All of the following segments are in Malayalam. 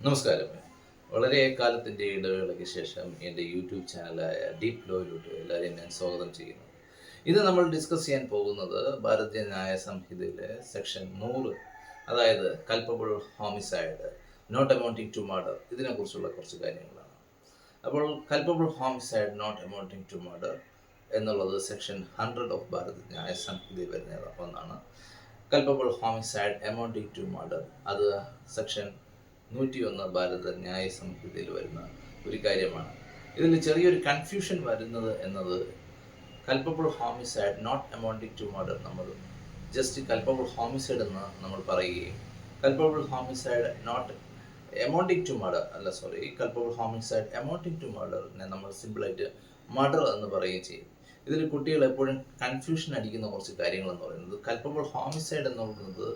നമസ്കാരം. വളരെ കാലത്തിൻ്റെ ഇടവേളയ്ക്ക് ശേഷം എൻ്റെ യൂട്യൂബ് ചാനലായ ഡീപ് ലോയിലോട്ട് എല്ലാവരെയും ഞാൻ സ്വാഗതം ചെയ്യുന്നു. ഇന്ന് നമ്മൾ ഡിസ്കസ് ചെയ്യാൻ പോകുന്നത് ഭാരതീയ ന്യായ സംഹിതയിലെ സെക്ഷൻ 100, അതായത് culpable homicide not amounting to murder, ഇതിനെക്കുറിച്ചുള്ള കുറച്ച് കാര്യങ്ങളാണ്. അപ്പോൾ culpable homicide not amounting to murder എന്നുള്ളത് സെക്ഷൻ 100 ഓഫ് ഭാരതീയ ന്യായ സംഹിതയിൽ വരുന്ന ഒന്നാണ്. Culpable homicide amounting to murder അത് സെക്ഷൻ 101 ഭാരത ന്യായ സംഹിതയിൽ വരുന്ന ഒരു കാര്യമാണ്. ഇതിൽ ചെറിയൊരു കൺഫ്യൂഷൻ വരുന്നത് എന്നത് culpable homicide not amounting to murder നമ്മൾ ജസ്റ്റ് കൾപ്പബിൾ ഹോമിസൈഡ് എന്ന് നമ്മൾ പറയുകയും culpable homicide not amounting to murder culpable homicide amounting to മർഡറിനെ നമ്മൾ സിമ്പിളായിട്ട് മർഡർ എന്ന് പറയുകയും ചെയ്യും. ഇതിൽ കുട്ടികൾ എപ്പോഴും കൺഫ്യൂഷൻ അടിക്കുന്ന കുറച്ച് കാര്യങ്ങളെന്ന് പറയുന്നത് കൾപ്പബിൾ ഹോമിസൈഡ് എന്നുള്ളത്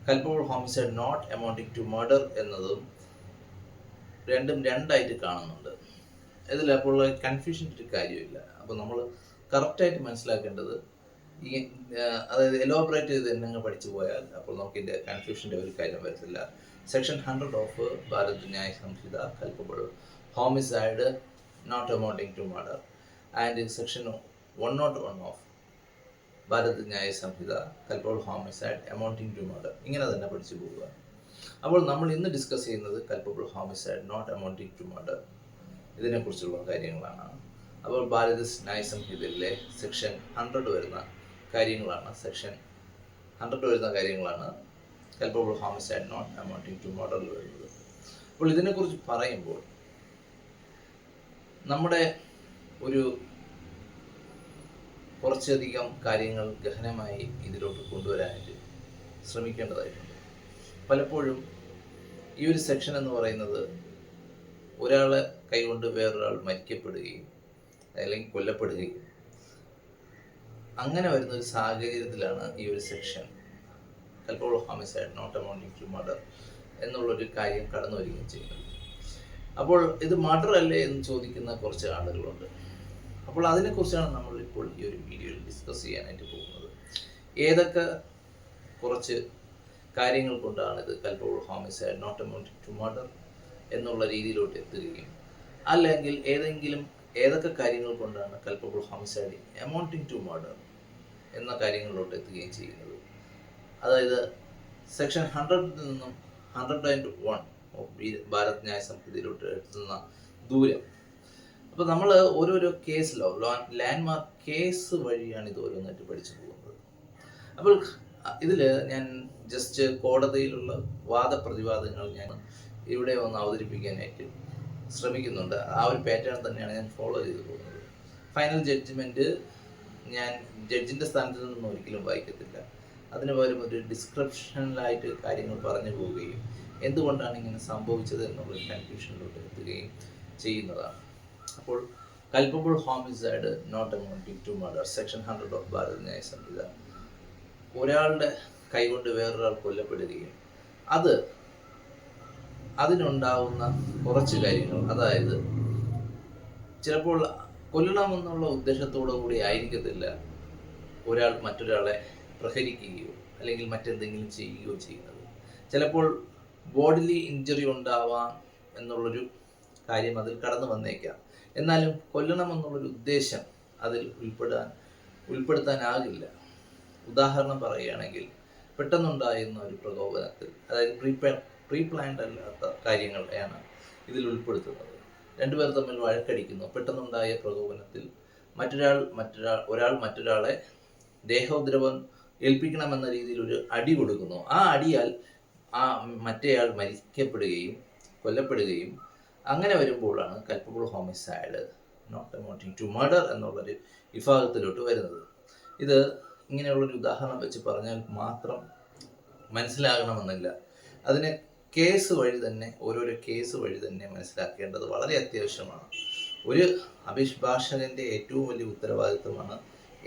culpable homicide not amounting to murder എന്നതും രണ്ടും രണ്ടായിട്ട് കാണുന്നുണ്ട്. ഇതിൽ അപ്പോൾ കൺഫ്യൂഷൻ്റെ ഒരു കാര്യമില്ല. അപ്പോൾ നമ്മൾ കറക്റ്റായിട്ട് മനസ്സിലാക്കേണ്ടത് അതായത് എലോബറേറ്റ് ചെയ്ത് തന്നെ പഠിച്ചു പോയാൽ അപ്പോൾ നമുക്ക് ഇതിൻ്റെ കൺഫ്യൂഷൻ്റെ ഒരു കാര്യം വരത്തില്ല. Section 100 of Bharat Nyaya Sanhita culpable homicide not amounting to murder and section 101 of Bharat Nyaya Sanhita culpable homicide amounting to murder, ഇങ്ങനെ തന്നെ പഠിച്ചു പോവുക. അപ്പോൾ നമ്മൾ ഇന്ന് ഡിസ്കസ് ചെയ്യുന്നത് culpable homicide not amounting to murder, ഇതിനെക്കുറിച്ചുള്ള കാര്യങ്ങളാണ്. അപ്പോൾ ഭാരത ന്യായ സംഹിതയിലെ സെക്ഷൻ 100 വരുന്ന കാര്യങ്ങളാണ് culpable homicide not amounting to മർഡറിൽ വരുന്നത്. അപ്പോൾ ഇതിനെക്കുറിച്ച് പറയുമ്പോൾ നമ്മുടെ ഒരു കുറച്ചധികം കാര്യങ്ങൾ ഗഹനമായി ഇതിലോട്ട് കൊണ്ടുവരാനായിട്ട് ശ്രമിക്കേണ്ടതായിട്ടുണ്ട്. പലപ്പോഴും ഈ ഒരു സെക്ഷൻ എന്ന് പറയുന്നത് ഒരാളെ കൈകൊണ്ട് വേറൊരാൾ മരിക്കപ്പെടുകയും അല്ലെങ്കിൽ കൊല്ലപ്പെടുകയും അങ്ങനെ വരുന്ന ഒരു സാഹചര്യത്തിലാണ് ഈ ഒരു section culpable homicide not amounting to murder എന്നുള്ളൊരു കാര്യം കടന്നു വരികയും ചെയ്യുന്നത്. അപ്പോൾ ഇത് മർഡർ അല്ലേ എന്ന് ചോദിക്കുന്ന കുറച്ച് ആളുകളുണ്ട്. അപ്പോൾ അതിനെക്കുറിച്ചാണ് നമ്മൾ ഇപ്പോൾ ഈ ഒരു വീഡിയോയിൽ ഡിസ്കസ് ചെയ്യാനായിട്ട് പോകുന്നത്. ഏതൊക്കെ കുറച്ച് കാര്യങ്ങൾ കൊണ്ടാണ് ഇത് culpable homicide not amounting to murder എന്നുള്ള രീതിയിലോട്ട് എത്തുകയും അല്ലെങ്കിൽ ഏതൊക്കെ കാര്യങ്ങൾ കൊണ്ടാണ് culpable homicide amounting to murder എന്ന കാര്യങ്ങളിലോട്ട് എത്തുകയും ചെയ്യുന്നത്. അതായത് സെക്ഷൻ 100 നിന്നും 101 ഓഫ് ഭാരത് ന്യായ സംഹിതയിലോട്ട് എത്തുന്ന ദൂരം. അപ്പോൾ നമ്മൾ ഓരോരോ കേസിലോ ലാൻഡ്മാർക്ക് കേസ് വഴിയാണ് ഇത് ഓരോന്നായിട്ട് പഠിച്ചു പോകുന്നത്. അപ്പോൾ ഇതിൽ ഞാൻ ജസ്റ്റ് കോടതിയിലുള്ള വാദപ്രതിവാദങ്ങൾ ഞാൻ ഇവിടെ ഒന്ന് അവതരിപ്പിക്കാനായിട്ട് ശ്രമിക്കുന്നുണ്ട്. ആ ഒരു പാറ്റേൺ തന്നെയാണ് ഞാൻ ഫോളോ ചെയ്തു പോകുന്നത്. ഫൈനൽ ജഡ്ജ്മെൻറ്റ് ഞാൻ ജഡ്ജിൻ്റെ സ്ഥാനത്ത് നിന്നും ഒരിക്കലും വായിക്കത്തില്ല. അതിന് പകരം ഒരു ഡിസ്ക്രിപ്ഷനിലായിട്ട് കാര്യങ്ങൾ പറഞ്ഞു പോവുകയും എന്തുകൊണ്ടാണ് ഇങ്ങനെ സംഭവിച്ചത് എന്നുള്ള കൺഫ്യൂഷനിലോട്ട് എത്തുകയും ചെയ്യുന്നതാണ്. അപ്പോൾ culpable homicide not amounting to murder section 100 of Bharat Nyaya Sanhita ഒരാളുടെ കൈകൊണ്ട് വേറൊരാൾ കൊല്ലപ്പെടുകയും അതിനുണ്ടാവുന്ന കുറച്ച് കാര്യങ്ങൾ, അതായത് ചിലപ്പോൾ കൊല്ലണമെന്നുള്ള ഉദ്ദേശത്തോടു കൂടി ആയിരിക്കത്തില്ല ഒരാൾ മറ്റൊരാളെ പ്രഹരിക്കുകയോ അല്ലെങ്കിൽ മറ്റെന്തെങ്കിലും ചെയ്യുകയോ ചെയ്യുന്നത്. ചിലപ്പോൾ ബോഡിലി ഇഞ്ചുറി ഉണ്ടാവാം എന്നുള്ളൊരു കാര്യം അതിൽ കടന്നു വന്നേക്കാം. എന്നാലും കൊല്ലണമെന്നുള്ളൊരു ഉദ്ദേശം അതിൽ ഉൾപ്പെടുത്താനാകില്ല. ഉദാഹരണം പറയുകയാണെങ്കിൽ പെട്ടെന്നുണ്ടായിരുന്ന ഒരു പ്രകോപനത്തിൽ, അതായത് പ്രീ പ്ലാൻഡ് അല്ലാത്ത കാര്യങ്ങളെയാണ് ഇതിൽ ഉൾപ്പെടുത്തുന്നത്. രണ്ടുപേർ തമ്മിൽ വഴക്കടിക്കുന്നു, പെട്ടെന്നുണ്ടായ പ്രകോപനത്തിൽ ഒരാൾ മറ്റൊരാളെ ദേഹോദ്രവം ഏൽപ്പിക്കണമെന്ന രീതിയിൽ ഒരു അടി കൊടുക്കുന്നു. ആ അടിയാൽ മറ്റേയാൾ മരിക്കപ്പെടുകയും കൊല്ലപ്പെടുകയും അങ്ങനെ വരുമ്പോഴാണ് culpable homicide not amounting to murder എന്നുള്ളൊരു വിഭാഗത്തിലോട്ട് വരുന്നത്. ഇത് ഇങ്ങനെയുള്ളൊരു ഉദാഹരണം വെച്ച് പറഞ്ഞാൽ മാത്രം മനസ്സിലാകണമെന്നില്ല. അതിനെ ഓരോരോ കേസ് വഴി തന്നെ മനസ്സിലാക്കേണ്ടത് വളരെ അത്യാവശ്യമാണ്. ഒരു അഭിഭാഷകൻ്റെ ഏറ്റവും വലിയ ഉത്തരവാദിത്വമാണ്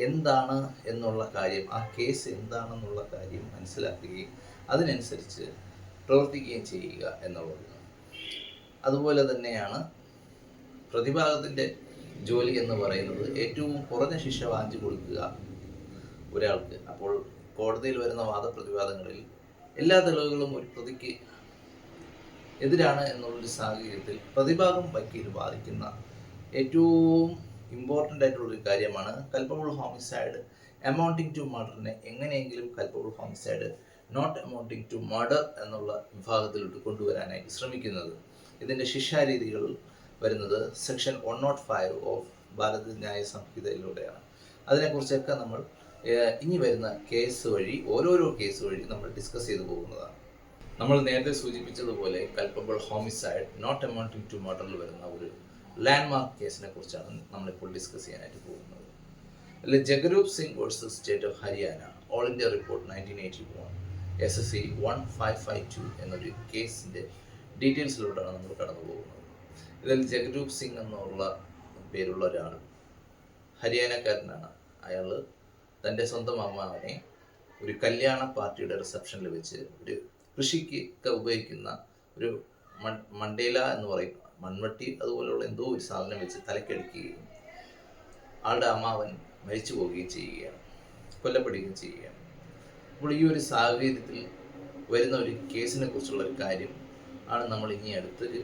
എന്താണ് എന്നുള്ള കാര്യം, ആ കേസ് എന്താണെന്നുള്ള കാര്യം മനസ്സിലാക്കുകയും അതിനനുസരിച്ച് പ്രവർത്തിക്കുകയും ചെയ്യുക എന്നുള്ളത്. അതുപോലെ തന്നെയാണ് പ്രതിഭാഗത്തിൻ്റെ ജോലി എന്ന് പറയുന്നത് ഏറ്റവും കുറഞ്ഞ ശിക്ഷ വാങ്ങിച്ചു കൊടുക്കുക ഒരാൾക്ക്. അപ്പോൾ കോടതിയിൽ വരുന്ന വാദപ്രതിവാദങ്ങളിൽ എല്ലാ തെളിവുകളും ഒരു പ്രതിക്ക് എതിരാണ് എന്നുള്ളൊരു സാഹചര്യത്തിൽ പ്രതിഭാഗം വക്കീൽ വാദിക്കുന്ന ഏറ്റവും ഇമ്പോർട്ടൻ്റ് ആയിട്ടുള്ളൊരു കാര്യമാണ് കൽപ്പബിൾ ഹോമിസൈഡ് എമൗണ്ടിങ് ടു മർഡറിനെ എങ്ങനെയെങ്കിലും culpable homicide not amounting to murder എന്നുള്ള വിഭാഗത്തിലോട്ട് കൊണ്ടുവരാനായിട്ട് ശ്രമിക്കുന്നത്. ഇതിൻ്റെ ശിക്ഷാരീതികൾ വരുന്നത് സെക്ഷൻ 105 ഓഫ് ഭാരത ന്യായ സംഹിതയിലൂടെയാണ്. അതിനെക്കുറിച്ചൊക്കെ നമ്മൾ ഇനി വരുന്ന കേസ് വഴി ഓരോരോ കേസ് വഴി നമ്മൾ ഡിസ്കസ് ചെയ്തു പോകുന്നതാണ്. നമ്മൾ നേരത്തെ സൂചിപ്പിച്ചതുപോലെ culpable homicide not amounting to മർഡറിൽ വരുന്ന ഒരു ലാൻഡ്മാർക്ക് കേസിനെ കുറിച്ചാണ് നമ്മളിപ്പോൾ ഡിസ്കസ് ചെയ്യാനായിട്ട് പോകുന്നത്. അതിൽ Jagroop Singh versus state of Haryana all India report 1981 SSC 1552 എന്നൊരു കേസിൻ്റെ ഡീറ്റെയിൽസിലൂടെയാണ് നമ്മൾ കടന്നു പോകുന്നത്. ഇതിൽ ജഗരൂപ് സിംഗ് എന്നുള്ള പേരുള്ള ഒരാൾ ഹരിയാനക്കാരനാണ്. അയാൾ തൻ്റെ സ്വന്തം അമ്മാവനെ ഒരു കല്യാണ പാർട്ടിയുടെ റിസപ്ഷനിൽ വെച്ച് ഒരു കൃഷിക്ക് ഉപയോഗിക്കുന്ന ഒരു മണ്ടേല എന്ന് പറയുന്ന മൺവട്ടി അതുപോലെയുള്ള എന്തോ ഒരു സാധനം വെച്ച് തലക്കടിക്കുകയും ആളുടെ അമ്മാവൻ മരിച്ചു പോവുകയും ചെയ്യുകയാണ്, കൊല്ലപ്പെടുകയും ചെയ്യുകയാണ്. അപ്പോൾ ഈ ഒരു സാഹചര്യത്തിൽ വരുന്ന ഒരു കേസിനെ കുറിച്ചുള്ള ഒരു കാര്യം ആണ് നമ്മൾ ഇനി അടുത്തൊരു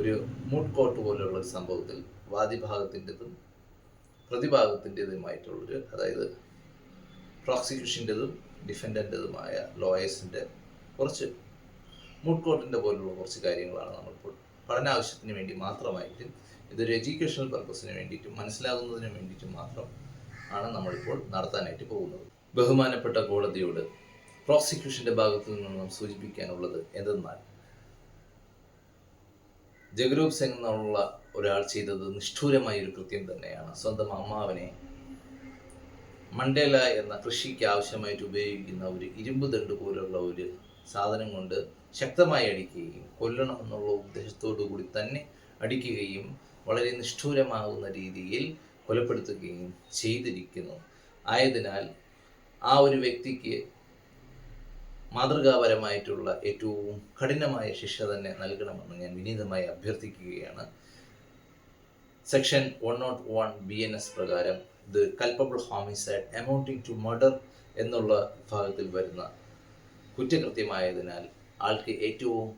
ഒരു മൂഡ് കോർട്ട് പോലെയുള്ള ഒരു സംഭവത്തിൽ വാദിഭാഗത്തിൻ്റെതും പ്രതിഭാഗത്തിൻ്റെതുമായിട്ടുള്ളൊരു, അതായത് പ്രോസിക്യൂഷൻ്റെതും ഡിഫൻഡൻ്റെതുമായ ലോയേഴ്സിൻ്റെ കുറച്ച് മൂഡ് കോർട്ടിൻ്റെ പോലുള്ള കുറച്ച് കാര്യങ്ങളാണ് നമ്മളിപ്പോൾ പഠനാവശ്യത്തിന് വേണ്ടി മാത്രമായിട്ടും ഇതൊരു എഡ്യൂക്കേഷണൽ പർപ്പസിന് വേണ്ടിയിട്ടും മനസ്സിലാകുന്നതിന് വേണ്ടിയിട്ടും മാത്രം ആണ് നമ്മളിപ്പോൾ നടത്താനായിട്ട് പോകുന്നത്. ബഹുമാനപ്പെട്ട കോടതിയോട് പ്രോസിക്യൂഷൻ്റെ ഭാഗത്തു നിന്നും സൂചിപ്പിക്കാനുള്ളത് എന്തെന്നാൽ, ജഗരൂപ് സിംഗ് എന്നുള്ള ഒരാൾ ചെയ്തത് നിഷ്ഠൂരമായ ഒരു കൃത്യം തന്നെയാണ്. സ്വന്തം അമ്മാവനെ മണ്ടേല എന്ന കൃഷിക്ക് ആവശ്യമായിട്ട് ഉപയോഗിക്കുന്ന ഒരു ഇരുമ്പ് ദണ്ട് പോലുള്ള ഒരു സാധനം കൊണ്ട് ശക്തമായി അടിക്കുകയും കൊല്ലണമെന്നുള്ള ഉദ്ദേശത്തോടു കൂടി തന്നെ അടിക്കുകയും വളരെ നിഷ്ഠൂരമാകുന്ന രീതിയിൽ കൊലപ്പെടുത്തുകയും ചെയ്തിരിക്കുന്നു. ആയതിനാൽ ആ ഒരു വ്യക്തിക്ക് മാതൃകാപരമായിട്ടുള്ള ഏറ്റവും കഠിനമായ ശിക്ഷ തന്നെ നൽകണമെന്ന് ഞാൻ വിനീതമായി അഭ്യർത്ഥിക്കുകയാണ്. സെക്ഷൻ 101 BNS പ്രകാരം ഇത് culpable homicide amounting to murder എന്നുള്ള വിഭാഗത്തിൽ വരുന്ന കുറ്റകൃത്യമായതിനാൽ ആൾക്ക് ഏറ്റവും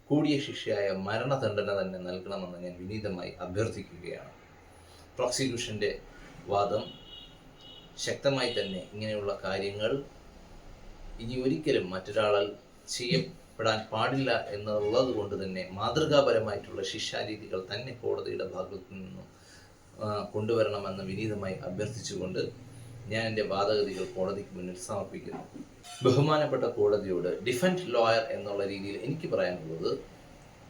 കൂടിയ ശിക്ഷയായ മരണദണ്ഡന തന്നെ നൽകണമെന്ന് ഞാൻ വിനീതമായി അഭ്യർത്ഥിക്കുകയാണ്. പ്രോസിക്യൂഷൻ്റെ വാദം ശക്തമായി തന്നെ ഇങ്ങനെയുള്ള കാര്യങ്ങൾ ഇനി ഒരിക്കലും മറ്റൊരാളാൽ ചെയ്യപ്പെടാൻ പാടില്ല എന്നുള്ളത് കൊണ്ട് തന്നെ മാതൃകാപരമായിട്ടുള്ള ശിക്ഷാരീതികൾ തന്നെ കോടതിയുടെ ഭാഗത്തു നിന്നും കൊണ്ടുവരണമെന്ന് വിനീതമായി അഭ്യർത്ഥിച്ചുകൊണ്ട് ഞാൻ എൻ്റെ വാദഗതികൾ കോടതിക്ക് മുന്നിൽ സമർപ്പിക്കുന്നു. ബഹുമാനപ്പെട്ട കോടതിയോട് ഡിഫൻഡ് ലോയർ എന്നുള്ള രീതിയിൽ എനിക്ക് പറയാനുള്ളത്,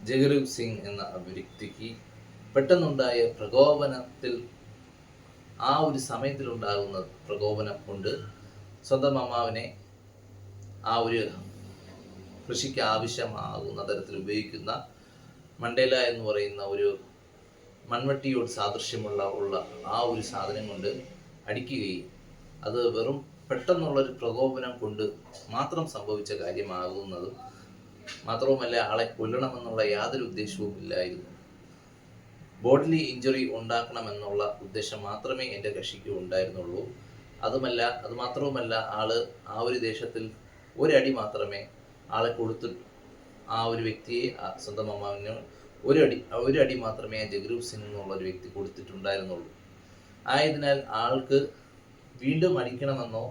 ജഗരൂപ് സിംഗ് എന്ന വ്യക്തിക്ക് പെട്ടെന്നുണ്ടായ പ്രകോപനത്തിൽ, ആ ഒരു സമയത്തിലുണ്ടാകുന്ന പ്രകോപനം കൊണ്ട് സ്വന്തം അമ്മാവനെ ആ ഒരു കൃഷിക്ക് ആവശ്യമാകുന്ന തരത്തിൽ ഉപയോഗിക്കുന്ന മണ്ടേല എന്ന് പറയുന്ന ഒരു മൺവട്ടിയോട് സാദൃശ്യമുള്ള ആ ഒരു സാധനം കൊണ്ട് അടിക്കുകയും അത് വെറും പെട്ടെന്നുള്ളൊരു പ്രകോപനം കൊണ്ട് മാത്രം സംഭവിച്ച കാര്യമാകുന്നതും മാത്രവുമല്ല, ആളെ കൊല്ലണമെന്നുള്ള യാതൊരു ഉദ്ദേശവും ഇല്ലായിരുന്നു. ബോഡിലി ഇഞ്ചുറി ഉണ്ടാക്കണമെന്നുള്ള ഉദ്ദേശം മാത്രമേ എൻ്റെ കക്ഷിക്ക് ഉണ്ടായിരുന്നുള്ളൂ. അത് മാത്രവുമല്ല, ആള് ആ ഒരു ദേശത്തിൽ ഒരടി ആളെ കൊടുത്തു, ആ ഒരു വ്യക്തിയെ സ്വന്തം അമ്മാവിന് ഒരടി മാത്രമേ ജഗരൂപ് സിംഗ് എന്നുള്ള ഒരു വ്യക്തി കൊടുത്തിട്ടുണ്ടായിരുന്നുള്ളൂ. ആയതിനാൽ ആൾക്ക് വീണ്ടും അടിക്കണമെന്നോ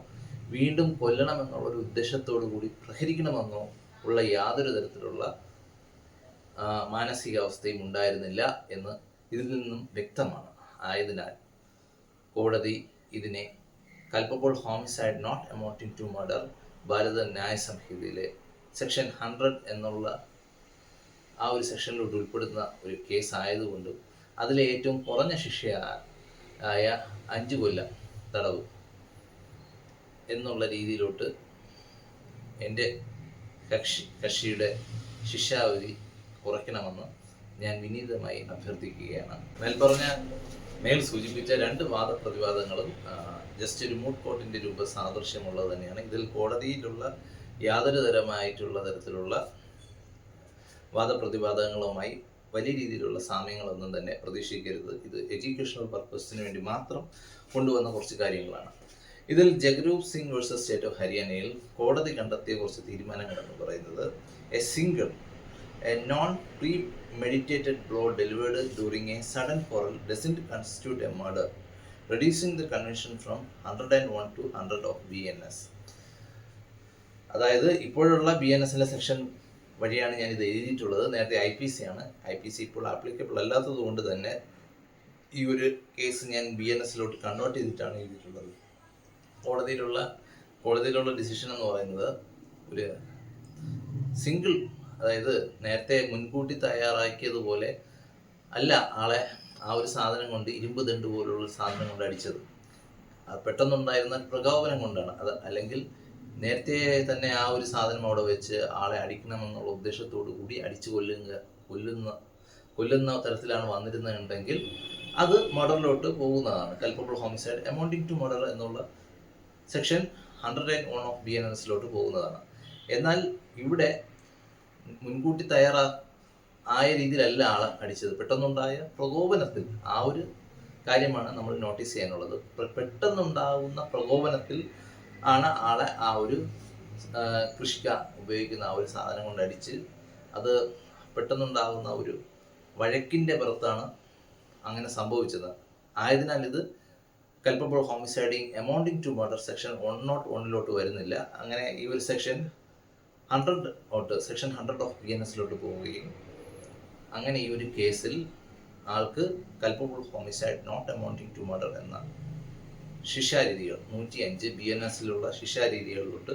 വീണ്ടും കൊല്ലണമെന്നുള്ള ഒരു ഉദ്ദേശത്തോടു കൂടി പ്രഹരിക്കണമെന്നോ ഉള്ള യാതൊരു തരത്തിലുള്ള മാനസികാവസ്ഥയും ഉണ്ടായിരുന്നില്ല എന്ന് ഇതിൽ നിന്നും വ്യക്തമാണ്. ആയതിനാൽ കോടതി ഇതിനെ culpable homicide not amounting to murder Bharata Nyaya സംഹിതയിലെ സെക്ഷൻ 100 എന്നുള്ള ആ ഒരു സെക്ഷനിലോട്ട് ഉൾപ്പെടുന്ന ഒരു കേസ് ആയതുകൊണ്ടും അതിലെ ഏറ്റവും കുറഞ്ഞ ശിക്ഷയായ 5 കൊല്ലം തടവ് എന്നുള്ള രീതിയിലോട്ട് എൻ്റെ കക്ഷിയുടെ ശിക്ഷാവധി കുറയ്ക്കണമെന്ന് ഞാൻ വിനീതമായി അഭ്യർത്ഥിക്കുകയാണ്. മേൽ സൂചിപ്പിച്ച 2 വാദപ്രതിവാദങ്ങളും ജസ്റ്റ് ഒരു മൂഡ് കോർട്ടിൻ്റെ രൂപ സാദൃശ്യമുള്ളത് തന്നെയാണ്. ഇതിൽ കോടതിയിലുള്ള യാതൊരു തരത്തിലുള്ള വാദപ്രതിവാദങ്ങളുമായി വലിയ രീതിയിലുള്ള സാമ്യങ്ങളൊന്നും തന്നെ പ്രതീക്ഷിക്കരുത്. ഇത് എഡ്യൂക്കേഷണൽ പർപ്പസിന് വേണ്ടി മാത്രം കൊണ്ടുവന്ന കുറച്ച് കാര്യങ്ങളാണ്. ഇതിൽ ജഗരൂപ് സിംഗ് വേഴ്സസ് സ്റ്റേറ്റ് ഓഫ് ഹരിയാനയിൽ കോടതി കണ്ടെത്തിയ കുറച്ച് തീരുമാനങ്ങൾ എന്ന് പറയുന്നത്, A single A non premeditated blow delivered during a sudden quarrel doesn't constitute a murder, reducing the conviction from 101 to 100 of BNS. അതായത് ഇപ്പോഴുള്ള BNSലെ സെക്ഷൻ വഴിയാണ് ഞാൻ ഇത് എഴുതിയിട്ടുള്ളത്. നേരത്തെ IPC ആണ്. IPC ഇപ്പോൾ ആപ്ലിക്കബിൾ അല്ലാത്തത് കൊണ്ട് തന്നെ ഈ ഒരു കേസ് ഞാൻ BNSലോട്ട് കൺവേർട്ട് ചെയ്തിട്ടാണ് എഴുതിയിട്ടുള്ളത്. കോടതിയിലുള്ള ഡിസിഷൻ എന്ന് പറയുന്നത് ഒരു സിംഗിൾ, അതായത് നേരത്തെ മുൻകൂട്ടി തയ്യാറാക്കിയതുപോലെ അല്ല ആളെ ആ ഒരു സാധനം കൊണ്ട്, ഇരുമ്പ് ദണ്ട് പോലുള്ള സാധനം കൊണ്ട് അടിച്ചത്. പെട്ടെന്നുണ്ടായിരുന്ന പ്രകോപനം കൊണ്ടാണ് അത്. അല്ലെങ്കിൽ നേരത്തെ തന്നെ ആ ഒരു സാധനം അവിടെ വെച്ച് ആളെ അടിക്കണമെന്നുള്ള ഉദ്ദേശത്തോടു കൂടി അടിച്ചു കൊല്ലുന്ന തരത്തിലാണ് വന്നിരുന്നുണ്ടെങ്കിൽ അത് മർഡറിലോട്ട് പോകുന്നതാണ്. Culpable homicide amounting to murder എന്നുള്ള സെക്ഷൻ 101 ഓഫ് BNSലോട്ട് പോകുന്നതാണ്. എന്നാൽ ഇവിടെ മുൻകൂട്ടി ആയ രീതിയിലല്ല ആളെ അടിച്ചത്. പെട്ടെന്നുണ്ടായ പ്രകോപനത്തിൽ, ആ ഒരു കാര്യമാണ് നമ്മൾ നോട്ടീസ് ചെയ്യാനുള്ളത്. പെട്ടെന്നുണ്ടാകുന്ന പ്രകോപനത്തിൽ ആണ് ആളെ ആ ഒരു കൃഷിക്കാൻ ഉപയോഗിക്കുന്ന ആ ഒരു സാധനം കൊണ്ട് അടിച്ച്, അത് പെട്ടെന്നുണ്ടാകുന്ന ഒരു വഴക്കിൻ്റെ പുറത്താണ് അങ്ങനെ സംഭവിച്ചത്. ആയതിനാൽ ഇത് culpable homicide amounting to murder section 101ലോട്ട് വരുന്നില്ല. അങ്ങനെ ഈ ഒരു സെക്ഷൻ 100 ഓഫ് BNSലോട്ട് പോവുകയും അങ്ങനെ ഈ ഒരു കേസിൽ ആൾക്ക് culpable homicide not amounting to murder എന്ന ശിക്ഷാരീതികൾ 105 BNSലുള്ള ശിക്ഷാരീതികളിലോട്ട്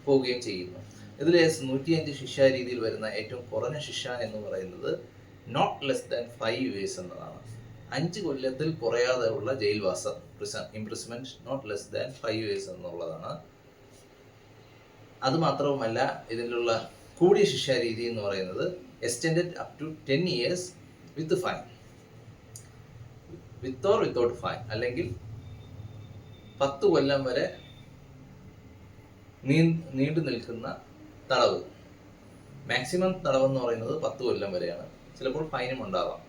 പോവുകയും ചെയ്യുന്നു. ഇതിൽ 105 ശിക്ഷാരീതിയിൽ വരുന്ന ഏറ്റവും കുറഞ്ഞ ശിക്ഷ എന്ന് പറയുന്നത് നോട്ട് ലെസ് ദാൻ 5 years എന്നതാണ്. 5 കൊല്ലത്തിൽ കുറയാതെ ഉള്ള ജയിൽവാസം, imprisonment not less than 5 years എന്നുള്ളതാണ്. അതുമാത്രവുമല്ല, ഇതിലുള്ള കൂടിയ ശിക്ഷാരീതി എന്ന് പറയുന്നത് extended up to 10 years with fine, with or without fine, അല്ലെങ്കിൽ 10 കൊല്ലം വരെ നീണ്ടു നിൽക്കുന്ന തടവ്. മാക്സിമം തടവെന്ന് പറയുന്നത് 10 കൊല്ലം വരെയാണ്. ചിലപ്പോൾ ഫൈനും ഉണ്ടാവാം.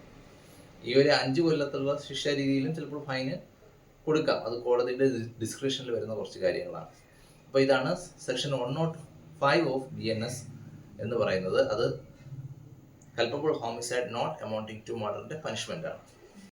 ഈ ഒരു 5 കൊല്ലത്തുള്ള ശിക്ഷാരീതിയിലും ചിലപ്പോൾ ഫൈന് കൊടുക്കാം. അത് കോടതിയുടെ ഡിസ്ക്രിപ്ഷനിൽ വരുന്ന കുറച്ച് കാര്യങ്ങളാണ്. അപ്പോൾ ഇതാണ് സെക്ഷൻ 105 ഓഫ് BNS എന്ന് പറയുന്നത്. അത് culpable homicide not amounting to മർഡറിൻ്റെ പനിഷ്മെൻ്റ് ആണ്.